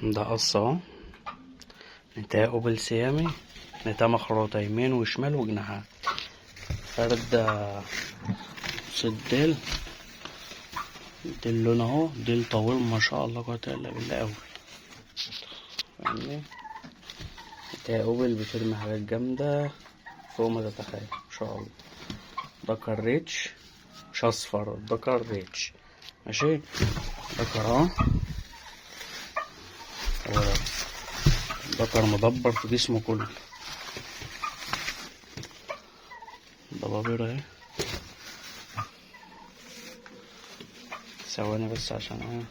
ده قص اهو، نتاية اوبل سيامي، نتاية مخروطة يمين وشمال وجناحات، فردة الديل، ديل لون اهو، ديل طويل ما شاء الله قوة الا بالله اوي، فاهمني؟ نتاية اوبل بترمي حاجات جامدة فوق ما تتخيل ما شاء الله. دكر ريتش مش اصفر، دكر ريتش ماشي. دكر اهو، دكر مدبر في جسمه كله، ضبابير اهي. ثواني بس عشان ايه،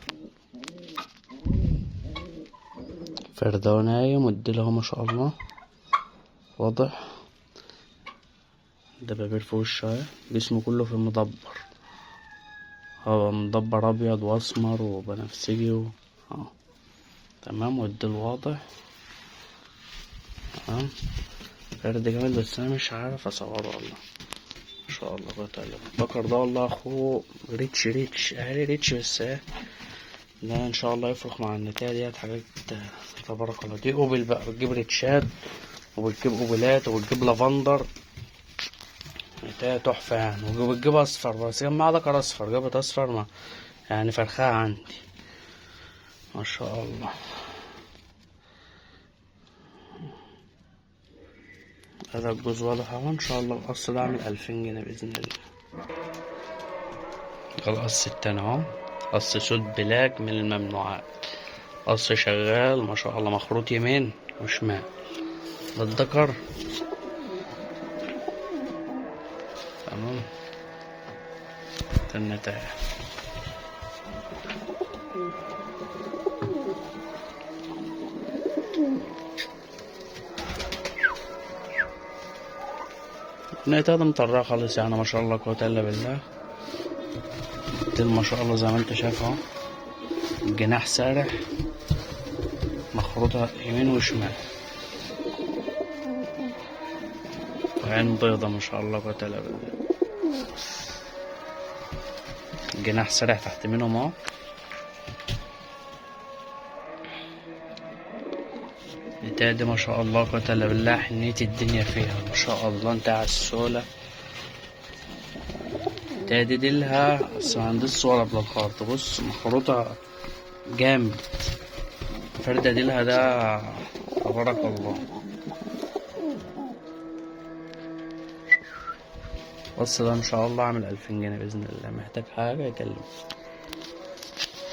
فردة نايم والديل اهو ما شاء الله واضح، دبابير في وشه اهي، جسمه كله في المدبر، هو مدبر ابيض واسمر وبنفسجي اهو تمام، والديل واضح تمام. فرد جامد بس انا مش عارف اصوره والله ما شاء الله قوة الا بالله. البكر ده والله اخوه ريتش اهالي ريتش، بس ايه ده ان شاء الله يفرق مع النتاية ديت حاجات تبارك الله. دي اوبل بقى، بتجيب ريتشات وبتجيب اوبلات وبتجيب لافندر، نتاية تحفة يعني، وبتجيب اصفر، بس جمع دكر اصفر، جابت اصفر ما يعني فرخها عندي ما شاء الله. هذا الجوز واضح اهو، ان شاء الله القص ده عامل 2000 جنيه بإذن الله. القص التاني اهو، قص سود بلاك من الممنوعات، قص شغال ما شاء الله، مخروط يمين وشمال. ده الدكر تمام. النتاية النتاية ده مطرقة خالص يعني ما شاء الله قوة الا بالله. الديل ما شاء الله زي ما انت شايف اهو، الجناح سارح، مخروطة يمين وشمال، وعين بيضة ما شاء الله قوة الا بالله. الجناح سارح تحت منهم اهو. النتاية دي ما شاء الله قوة الا بالله، حنية الدنيا فيها ما شاء الله. انت عالسولة النتاية دي ديلها بس معنديش صور قبل الخرط، بص مخروطة جامد، فردة ديلها ده تبارك الله. بص ده ان شاء الله عامل 2000 جنيه بإذن الله، محتاج حاجة يكلمني.